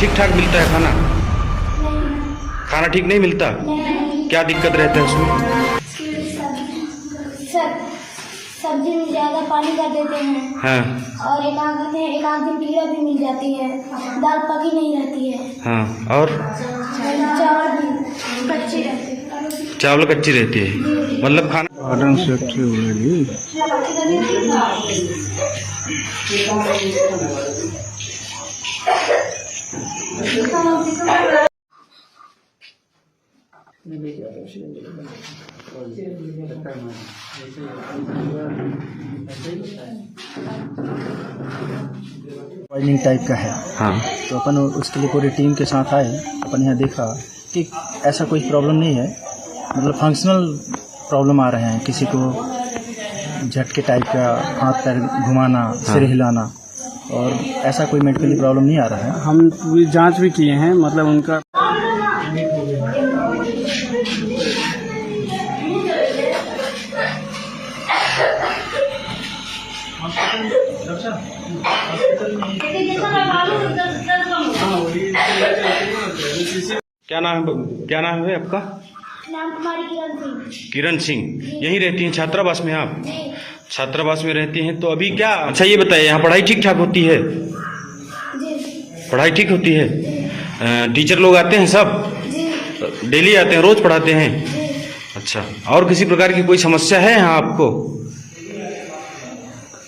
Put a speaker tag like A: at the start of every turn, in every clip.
A: ठीक ठाक मिलता है खाना? खाना ठीक नहीं मिलता? क्या दिक्कत रहता है उसमें?
B: सब्जी में ज्यादा पानी कर देते हैं।
A: हाँ।
B: और एक आध दिन कीड़ा भी मिल जाती है। दाल पकी नहीं रहती है।
A: हाँ। और
B: चावल भी कच्ची रहती है।
A: चावल कच्ची रहती है, मतलब खाना
C: पॉइजनिंग टाइप का है।
A: हाँ।
C: तो अपन उसके लिए पूरी टीम के साथ आए। अपन यहाँ देखा कि ऐसा कोई प्रॉब्लम नहीं है, मतलब फंक्शनल प्रॉब्लम आ रहे हैं। किसी को झटके टाइप का, हाथ पैर घुमाना, सिर हिलाना, और ऐसा कोई मेडिकली प्रॉब्लम नहीं आ रहा है।
D: हम पूरी जांच भी किए हैं, मतलब उनका
A: क्या नाम है आपका?
B: नाम कुमारी
A: किरण सिंह। यहीं रहती हैं छात्रावास में आप? छात्रावास में रहती हैं, तो अभी क्या, अच्छा ये बताइए, यहाँ पढ़ाई ठीक ठाक होती है? पढ़ाई ठीक होती है? टीचर लोग आते हैं सब? डेली आते हैं, रोज पढ़ाते हैं? अच्छा। और किसी प्रकार की कोई समस्या है यहाँ आपको?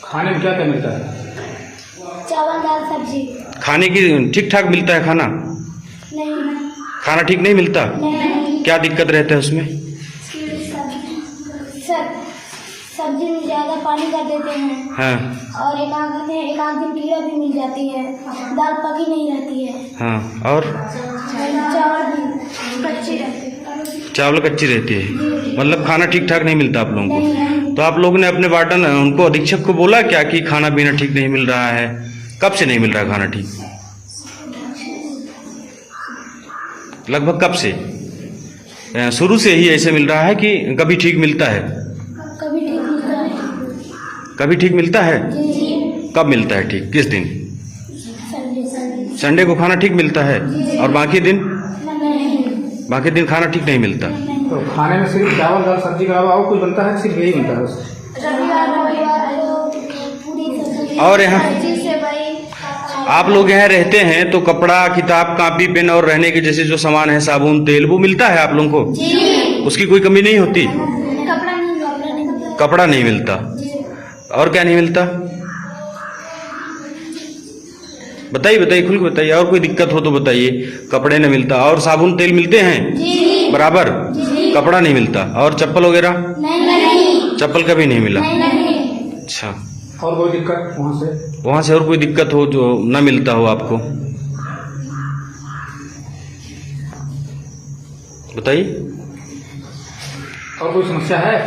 D: खाने में क्या क्या मिलता है?
B: चावल दाल सब्जी। खाने
A: की ठीक ठाक मिलता है खाना?
B: नहीं।
A: खाना ठीक नहीं मिलता?
B: नहीं।
A: क्या दिक्कत रहता है उसमें?
B: सब्जी में ज्यादा पानी कर देते हैं।
A: हाँ।
B: और एक आध दिन कीड़ा भी मिल जाती है। दाल पकी नहीं रहती है।
A: हाँ। और
B: चावल भी कच्ची रहती है।
A: चावल कच्ची रहती है, मतलब खाना ठीक ठाक नहीं मिलता आप लोगों को? तो आप लोगों ने अपने वार्डन उनको, अधीक्षक को बोला क्या कि खाना पीना ठीक नहीं मिल रहा है? कब से नहीं मिल रहा है खाना ठीक? लगभग कब से? शुरू से ही ऐसे मिल रहा है कि कभी ठीक मिलता है?
B: कभी ठीक मिलता है।
A: कभी ठीक मिलता है? कब मिलता है ठीक? किस दिन? संडे को खाना ठीक मिलता है, और बाकी दिन खाना ठीक नहीं मिलता?
D: तो खाने में सिर्फ चावल दाल सब्जी के अलावा और कुछ बनता है? सिर्फ यही बनता है बस?
A: और यहाँ आप लोग यहाँ रहते हैं तो कपड़ा, किताब, कापी, पेन और रहने के जैसे जो सामान है, साबुन, तेल, वो मिलता है आप लोगों को? उसकी कोई कमी नहीं होती? कपड़ा नहीं मिलता। और क्या नहीं मिलता? बताइए, खुल के बताइए। और कोई दिक्कत हो तो बताइए। कपड़े नहीं मिलता, और साबुन तेल मिलते हैं बराबर? कपड़ा नहीं मिलता। और चप्पल वगैरह? चप्पल कभी नहीं मिला? अच्छा।
D: और कोई दिक्कत
A: वहाँ से और कोई दिक्कत हो जो न मिलता हो आपको? बताइए।
D: और कोई समस्या है?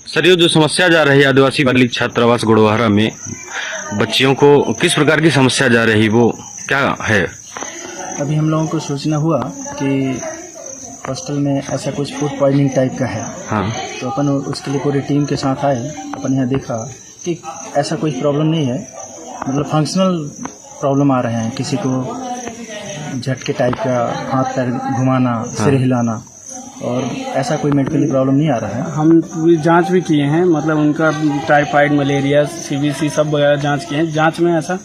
A: सर, ये जो समस्या जा रही है आदिवासी बालिका छात्रावास गुड़वाहरा में, बच्चियों को किस प्रकार की समस्या जा रही, वो क्या है?
C: अभी हम लोगों को सूचना हुआ कि हॉस्टल में ऐसा कुछ फूड पॉइजनिंग टाइप का है।
A: हाँ।
C: तो अपन उसके लिए पूरी टीम के साथ आए। अपन यहाँ देखा कि ऐसा कोई प्रॉब्लम नहीं है, मतलब फंक्शनल प्रॉब्लम आ रहे हैं। किसी को झटके टाइप का, हाथ पैर घुमाना, सिर हिलाना, और ऐसा कोई मेडिकली प्रॉब्लम नहीं आ रहा है।
D: हम पूरी जांच भी किए हैं, मतलब उनका टाइफाइड, मलेरिया, CBC सब वगैरह जांच किए हैं। जांच में ऐसा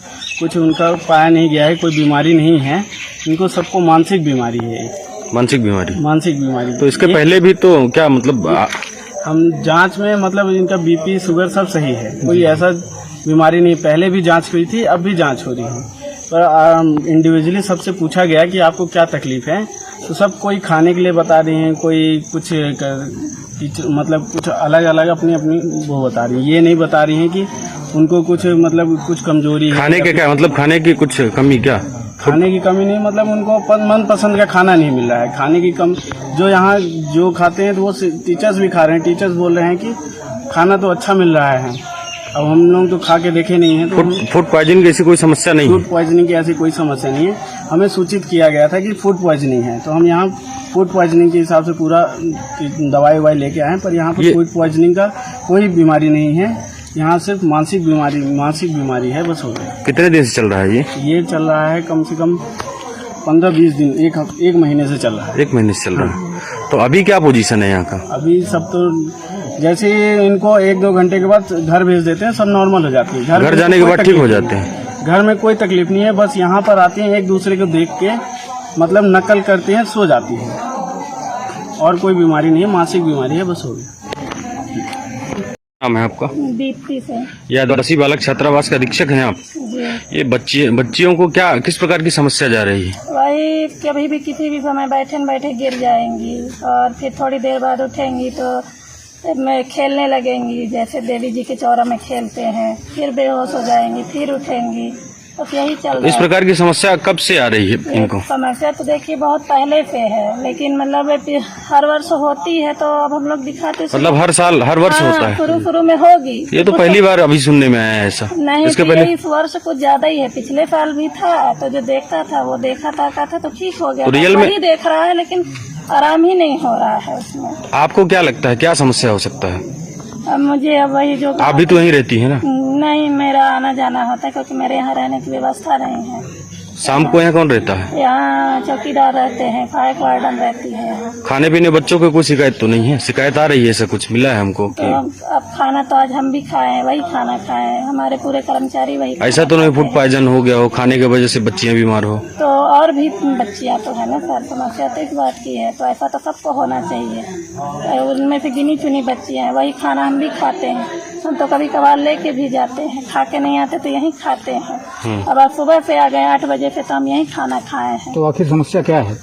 D: कुछ उनका पाया नहीं गया है, कोई बीमारी नहीं है। इनको सबको मानसिक बीमारी है। मानसिक बीमारी।
A: तो इसके पहले भी तो क्या, मतलब
D: हम जांच में, मतलब इनका BP, शुगर सब सही है, कोई ऐसा बीमारी नहीं। पहले भी जांच हुई थी, अब भी जांच हो रही है। पर इंडिविजुअली सबसे पूछा गया कि आपको क्या तकलीफ है, तो सब कोई खाने के लिए बता रहे हैं, कोई कुछ मतलब कुछ अलग अलग अपनी वो बता रही है। ये नहीं बता रही हैं कि उनको कुछ, मतलब कुछ कमजोरी है।
A: खाने के क्या मतलब, खाने की कुछ कमी? क्या
D: खाने की कमी नहीं, मतलब उनको मन पसंद का खाना नहीं मिल रहा है। खाने की कम, जो यहाँ जो खाते हैं तो वो टीचर्स भी खा रहे हैं। टीचर्स बोल रहे हैं कि खाना तो अच्छा मिल रहा है। अब हम लोग तो खा के देखे नहीं है, तो
A: फूड पॉइजनिंग की ऐसी कोई समस्या नहीं?
D: फूड पॉइजनिंग की ऐसी कोई समस्या नहीं है। हमें सूचित किया गया था कि फूड पॉइजनिंग है, तो हम यहाँ फूड पॉइजनिंग के हिसाब से पूरा दवाई लेके आए, पर यहाँ पर फूड पॉइजनिंग का कोई बीमारी नहीं है। यहाँ सिर्फ मानसिक बीमारी है, बस हो गया।
A: कितने दिन से चल रहा है
D: ये चल रहा है कम से कम 15-20 दिन, एक महीने से चल रहा है।
A: 1 महीने से चल रहा है। तो अभी क्या पोजीशन है यहाँ का?
D: अभी सब तो जैसे इनको 1-2 घंटे के बाद घर भेज देते हैं, सब नॉर्मल हो जाती है।
A: घर जाने के बाद ठीक हो जाते हैं।
D: घर में कोई तकलीफ नहीं है, बस यहाँ पर आती हैं, एक दूसरे को देख के मतलब नकल करती हैं, सो जाती हैं, और कोई बीमारी नहीं है, मानसिक बीमारी है, बस हो गया।
A: नाम है आपका?
B: दीप्ति से।
A: या आदिवासी बालक छात्रावास का अधीक्षक हैं आप?
B: जी।
A: ये बच्चियों को क्या किस प्रकार की समस्या जा रही है?
B: वही कभी भी किसी भी समय बैठे गिर जाएंगी और फिर थोड़ी देर बाद उठेंगी तो में खेलने लगेंगी, जैसे देवी जी के चौरा में खेलते हैं, फिर बेहोश हो जाएंगी, फिर उठेंगी, बस यही चल रहा है।
A: इस प्रकार की समस्या कब से आ रही है इनको?
B: समस्या तो देखिए बहुत पहले से है, लेकिन मतलब हर वर्ष होती है, तो अब हम लोग दिखाते।
A: मतलब हर साल हर वर्ष होता है?
B: शुरू में होगी।
A: ये तो पहली बार अभी सुनने में आया है ऐसा।
B: नहीं,
A: इसके
B: तो
A: पहले
B: इस वर्ष कुछ ज्यादा ही है। पिछले साल भी था, तो जो देखता था वो देखा था तो ठीक हो गया।
A: तो रियल में
B: वही देख रहा है, लेकिन आराम ही नहीं हो रहा है उसमें।
A: आपको क्या लगता है क्या समस्या हो सकता है?
B: अब मुझे अब वही जो
A: आप भी तो यहीं रहती है ना?
B: नहीं, मेरा आना जाना होता है, क्योंकि मेरे यहाँ रहने की व्यवस्था नहीं है।
A: शाम को यहाँ कौन रहता है?
B: यहाँ चौकीदार रहते हैं, फायर वार्डन रहती है यहाँ।
A: खाने पीने बच्चों को कोई शिकायत तो नहीं है? शिकायत आ रही है, ऐसा कुछ मिला है हमको
B: तो अब खाना तो आज हम भी खाए, वही खाना खाए, हमारे पूरे कर्मचारी वही।
A: ऐसा तो नहीं फूड पॉइजन हो गया हो, खाने की वजह से बच्चियां बीमार हो?
B: तो और भी बच्चियां तो है ना सर, समस्या तो इस बात की है, तो ऐसा तो सबको होना चाहिए। उनमें से गिनी चुनी बच्चियां हैं, वही खाना हम भी खाते हैं। हम तो कभी कभार लेके भी जाते हैं, खा के नहीं आते तो यहीं खाते हैं। अब आप सुबह से आ गए 8 बजे से, तो हम यहीं खाना खाए हैं।
C: तो आखिर समस्या क्या है,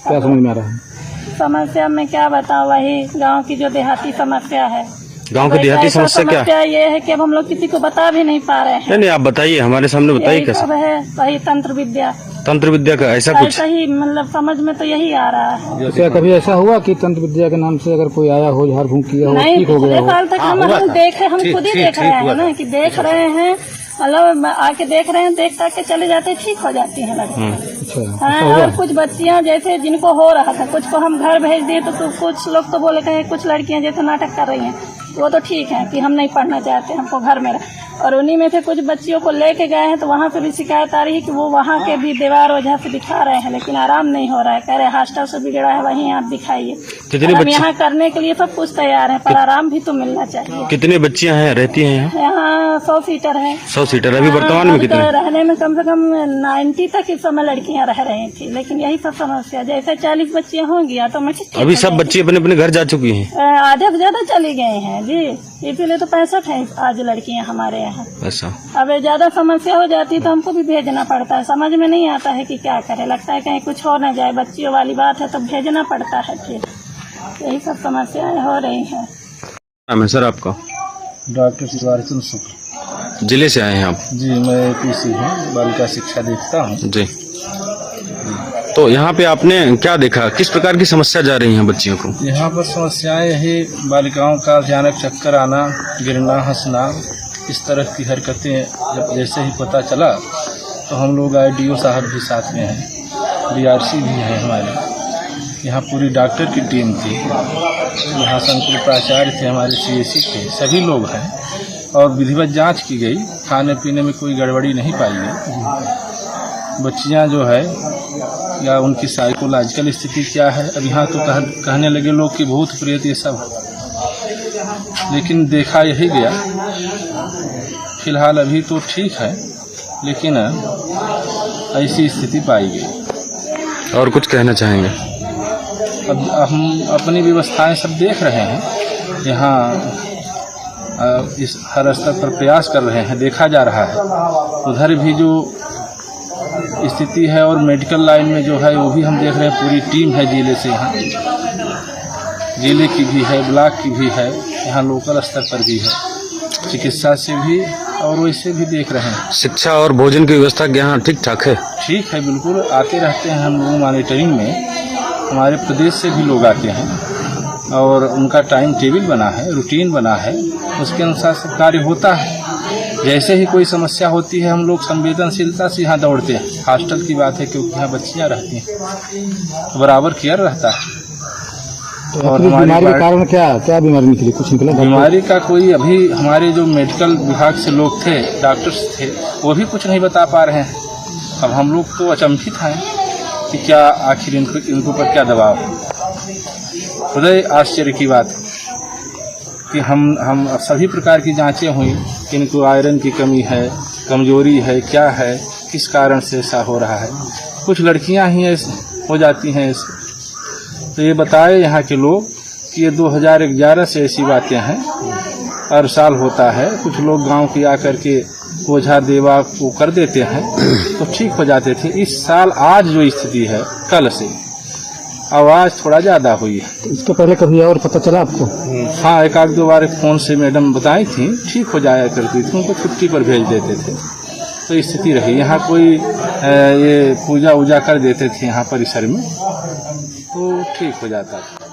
C: क्या समझ में आ रहा है?
B: समस्या में क्या बताऊं, वही गांव की जो देहाती समस्या है।
A: गांव की देहाती समस्या क्या है?
B: ये है कि अब हम लोग किसी को बता भी नहीं पा रहे हैं।
A: नहीं, आप बताइए, हमारे सामने बताइए कैसे।
B: सब है वही तंत्र विद्या
A: का ऐसा कुछ?
B: ऐसा ही मतलब समझ में तो यही आ रहा है।
C: क्या कभी ऐसा हुआ कि तंत्र विद्या के नाम से अगर कोई आया हो, झाड़ फूंक किया हो, ठीक हो गया हो?
B: साल तक हम देखे, हम खुद ही देख रहे हैं ना, कि देख रहे हैं, मतलब आके देख रहे हैं, देख के चले जाते, ठीक हो जाती है लड़कियां। हाँ, और कुछ बच्चियां जैसे जिनको हो रहा था, कुछ को हम घर भेज दिए, तो कुछ लोग तो बोले कहे कुछ लड़कियां जैसे नाटक कर रही हैं, वो तो ठीक है कि हम नहीं पढ़ना चाहते, हमको घर में और उन्हीं में से कुछ बच्चियों को लेके गए हैं, तो वहाँ से भी शिकायत आ रही है कि वो वहाँ के भी दीवार वजह से दिखा रहे हैं, लेकिन आराम नहीं हो रहा है। कह रहे हॉस्टल से बिगड़ा है, वहीं आप दिखाइए। हम यहाँ करने के लिए सब कुछ तैयार है, पर आराम भी तो मिलना चाहिए।
A: कितनी बच्चियां हैं रहती हैं यहाँ?
B: यहाँ 100 सीटर है।
A: 100 सीटर अभी वर्तमान में कितने?
B: रहने में कम से कम 90 तक इस समय लड़कियाँ रह रही थी, लेकिन यही सब समस्या, जैसे 40 बच्चियाँ होंगी ऑटोमेटिक।
A: अभी सब बच्चे अपने अपने घर जा चुकी हैं?
B: आधे से ज्यादा चली गई हैं जी, इसीलिए तो 65 है आज लड़कियाँ हमारे यहाँ।
A: ऐसा
B: अब ज्यादा समस्या हो जाती है तो हमको भी भेजना पड़ता है, समझ में नहीं आता है कि क्या करे, लगता है कहीं कुछ हो न जाए, बच्चियों वाली बात है तो भेजना पड़ता है, फिर यही सब समस्याएं हो रही हैं।
A: नाम है सर आपका?
C: डॉक्टर शिवारी चंद्र शुक्ल।
A: जिले से आए हैं आप?
C: जी, मैं PC हूँ, बालिका शिक्षा देखता हूँ
A: जी। तो यहाँ पे आपने क्या देखा, किस प्रकार की समस्या जा रही है बच्चियों को?
C: यहाँ पर समस्याएं यही बालिकाओं का अचानक चक्कर आना, गिरना, हंसना, इस तरह की हरकतें जब जैसे ही पता चला तो हम लोग IDO साहब भी साथ में हैं, DRC भी है हमारे, यहाँ पूरी डॉक्टर की टीम थी, यहाँ संकुल प्राचार्य थे, हमारे CSC थे, सभी लोग हैं, और विधिवत जांच की गई, खाने पीने में कोई गड़बड़ी नहीं पाई गई। बच्चियाँ जो है या उनकी साइकोलॉजिकल स्थिति क्या है, अब यहाँ तो कहने लगे लोग कि भूत प्रेत ये सब, लेकिन देखा यही गया। फिलहाल अभी तो ठीक है, लेकिन ऐसी स्थिति पाई गई।
A: और कुछ कहना चाहेंगे?
C: अब हम अपनी व्यवस्थाएं सब देख रहे हैं, यहाँ इस हर स्तर पर प्रयास कर रहे हैं, देखा जा रहा है। उधर भी जो स्थिति है और मेडिकल लाइन में जो है वो भी हम देख रहे हैं, पूरी टीम है जिले से, यहाँ जिले की भी है, ब्लॉक की भी है, यहाँ लोकल स्तर पर भी है, चिकित्सा से भी और वैसे भी देख रहे हैं।
A: शिक्षा और भोजन की व्यवस्था यहाँ ठीक ठाक है?
C: ठीक है, बिल्कुल आते रहते हैं हम लोग मॉनिटरिंग में, हमारे प्रदेश से भी लोग आते हैं और उनका टाइम टेबल बना है, रूटीन बना है, उसके अनुसार सब कार्य होता है। जैसे ही कोई समस्या होती है हम लोग संवेदनशीलता से यहाँ दौड़ते हैं। हॉस्टल की बात है, क्योंकि यहाँ बच्चियाँ रहती हैं, बराबर केयर रहता है।
D: और हमारी
E: बीमारी का कारण क्या बीमारी निकली, कुछ निकला?
D: बीमारी का कोई अभी हमारे जो मेडिकल विभाग से लोग थे, डॉक्टर्स थे, वो भी कुछ नहीं बता पा रहे हैं। अब हम लोग तो अचंभित हैं कि क्या आखिर इनको पर क्या दबाव है। खुद आश्चर्य की बात कि हम सभी प्रकार की जांचें हुई कि इनको आयरन की कमी है, कमजोरी है, क्या है, किस कारण से ऐसा हो रहा है। कुछ लड़कियां ही हो जाती हैं ऐसे। तो ये बताए यहाँ के लोग कि ये 2011 से ऐसी बातें हैं, हर साल होता है। कुछ लोग गांव के आकर के ओझा देवा को कर देते हैं तो ठीक हो जाते थे। इस साल आज जो स्थिति है, कल से आवाज़ थोड़ा ज़्यादा हुई है।
E: इसके पहले कभी और पता चला आपको?
D: हाँ, एक आध दो बार फ़ोन से मैडम बताई थी, ठीक हो जाया करती थी, उनको छुट्टी पर भेज देते थे। तो स्थिति रही। यहाँ कोई ये पूजा वूजा कर देते थे यहाँ परिसर में तो ठीक हो जाता था।